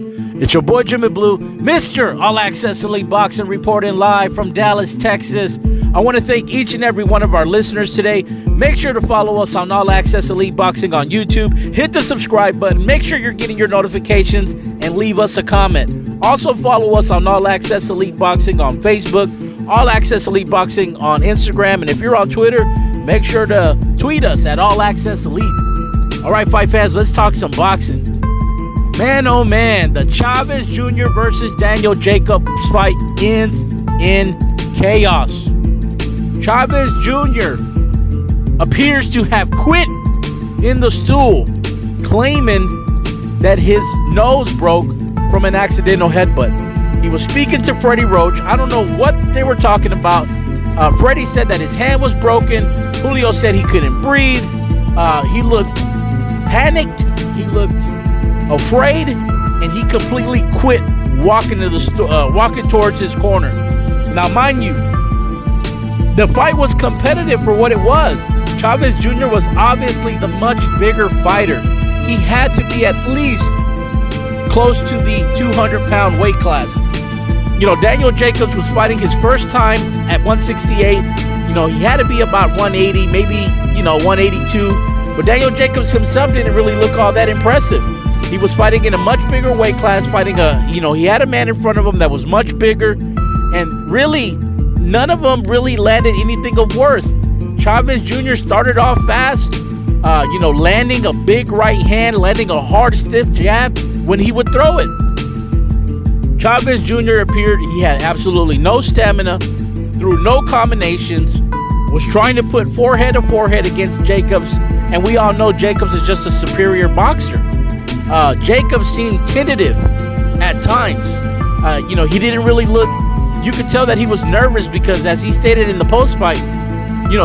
It's your boy Jimmy Blue, Mr. All Access Elite Boxing, reporting live from Dallas, Texas. I want to thank each and every one of our listeners today. Make sure to follow us on All Access Elite Boxing on YouTube. Hit the subscribe button. Make sure you're getting your notifications and leave us a comment. Also follow us on All Access Elite Boxing on Facebook, All Access Elite Boxing on Instagram, and if you're on Twitter, make sure to tweet us at All Access Elite. All right, fight fans, let's talk some boxing. Man, oh man, the Chavez Jr. versus Daniel Jacobs fight ends in chaos. Chavez Jr. appears to have quit in the stool, claiming that his nose broke from an accidental headbutt. He was speaking to Freddie Roach. I don't know what they were talking about. Freddie said that his hand was broken. Julio said he couldn't breathe. He looked panicked. He looked afraid, and he completely quit walking towards his corner. Now, mind you, the fight was competitive for what it was. Chavez Jr. was obviously the much bigger fighter. He had to be at least close to the 200-pound weight class. You know, Daniel Jacobs was fighting his first time at 168. You know, he had to be about 180, maybe, 182. But Daniel Jacobs himself didn't really look all that impressive. He was fighting in a much bigger weight class, he had a man in front of him that was much bigger, and really, none of them really landed anything of worth. Chavez Jr. started off fast, landing a big right hand, landing a hard, stiff jab when he would throw it. Chavez Jr. appeared, he had absolutely no stamina, threw no combinations, was trying to put forehead to forehead against Jacobs, and we all know Jacobs is just a superior boxer. Jacobs seemed tentative at times. He didn't really look. You could tell that he was nervous because, as he stated in the post-fight,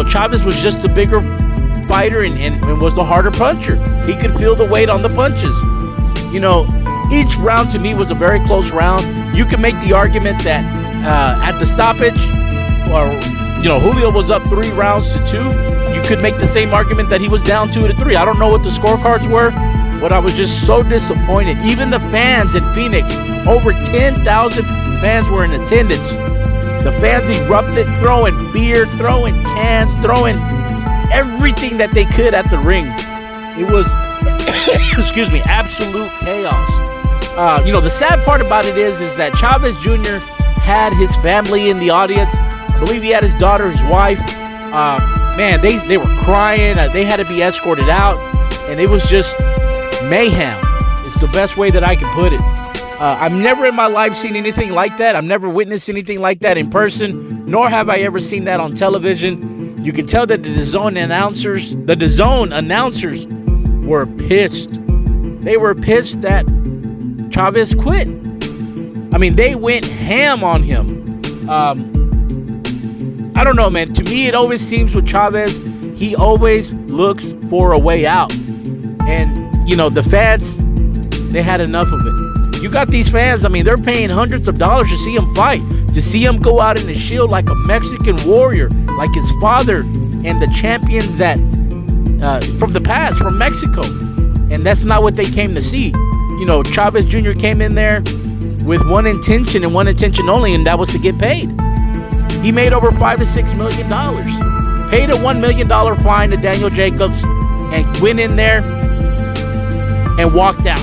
Chavez was just a bigger fighter and was the harder puncher. He could feel the weight on the punches. Each round to me was a very close round. You could make the argument that at the stoppage, Julio was up 3 rounds to 2. You could make the same argument that he was down 2-3. I don't know what the scorecards were, but I was just so disappointed. Even the fans in Phoenix, over 10,000 fans were in attendance. The fans erupted, throwing beer, throwing cans, throwing everything that they could at the ring. It was, absolute chaos. The sad part about it is that Chavez Jr. had his family in the audience. I believe he had his daughter, his wife. They were crying. They had to be escorted out, and it was just mayhem. It's the best way that I can put it. I've never in my life seen anything like that. I've never witnessed anything like that in person, nor have I ever seen that on television. You can tell that the DAZN announcers were pissed. They were pissed that Chavez quit. They went ham on him. I don't know, man. To me, it always seems with Chavez, he always looks for a way out. And the fans, they had enough of it. You got these fans, they're paying hundreds of dollars to see him fight, to see him go out in the shield like a Mexican warrior, like his father and the champions that from the past, from Mexico. And that's not what they came to see. Chavez Jr. came in there with one intention and one intention only, and that was to get paid. He made over $5 to $6 million, paid a $1 million fine to Daniel Jacobs, and went in there and walked out.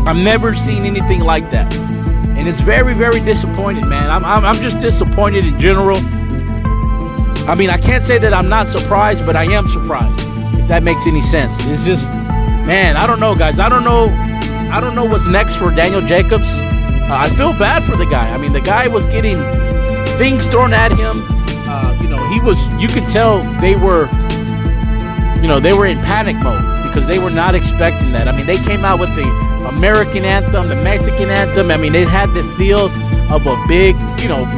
I've never seen anything like that, and it's very, very disappointing, man. I'm just disappointed in general. I can't say that I'm not surprised, but I am surprised, if that makes any sense. It's just, man, I don't know, guys. I don't know what's next for Daniel Jacobs. I feel bad for the guy. The guy was getting things thrown at him. You could tell they were in panic mode because they were not expecting that. They came out with the American anthem, the Mexican anthem. It had the feel of a big,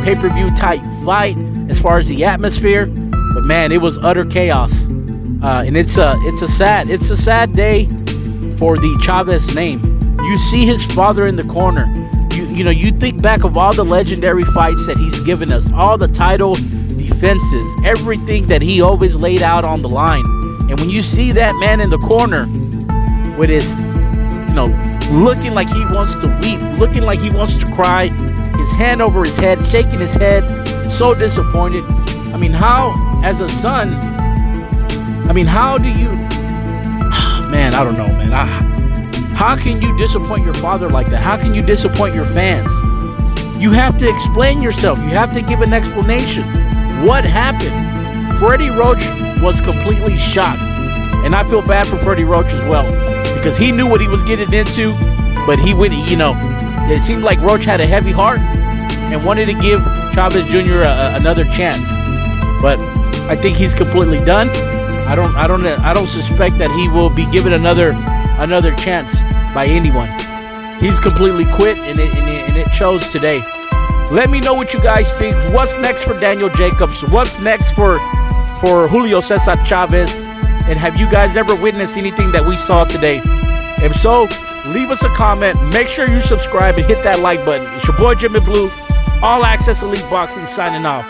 pay-per-view type fight as far as the atmosphere. But man, it was utter chaos. And it's a sad day for the Chavez name. You see his father in the corner. You think back of all the legendary fights that he's given us, all the title defenses, everything that he always laid out on the line. And when you see that man in the corner with his, looking like he wants to weep, looking like he wants to cry, his hand over his head, shaking his head, so disappointed. I mean, how, as a son, I mean, how do you, man, I don't know, man. How can you disappoint your father like that? How can you disappoint your fans? You have to explain yourself. You have to give an explanation. What happened? Freddie Roach was completely shocked. And I feel bad for Freddie Roach as well, because he knew what he was getting into, but he went, you know, it seemed like Roach had a heavy heart and wanted to give Chavez Jr. another chance. But I think he's completely done. I don't suspect that he will be given another chance by anyone. He's completely quit, and it shows today. Let me know what you guys think. What's next for Daniel Jacobs? What's next for Julio Cesar Chavez? And have you guys ever witnessed anything that we saw today? If so, leave us a comment. Make sure you subscribe and hit that like button. It's your boy Jimmy Blue, All Access Elite Boxing, signing off.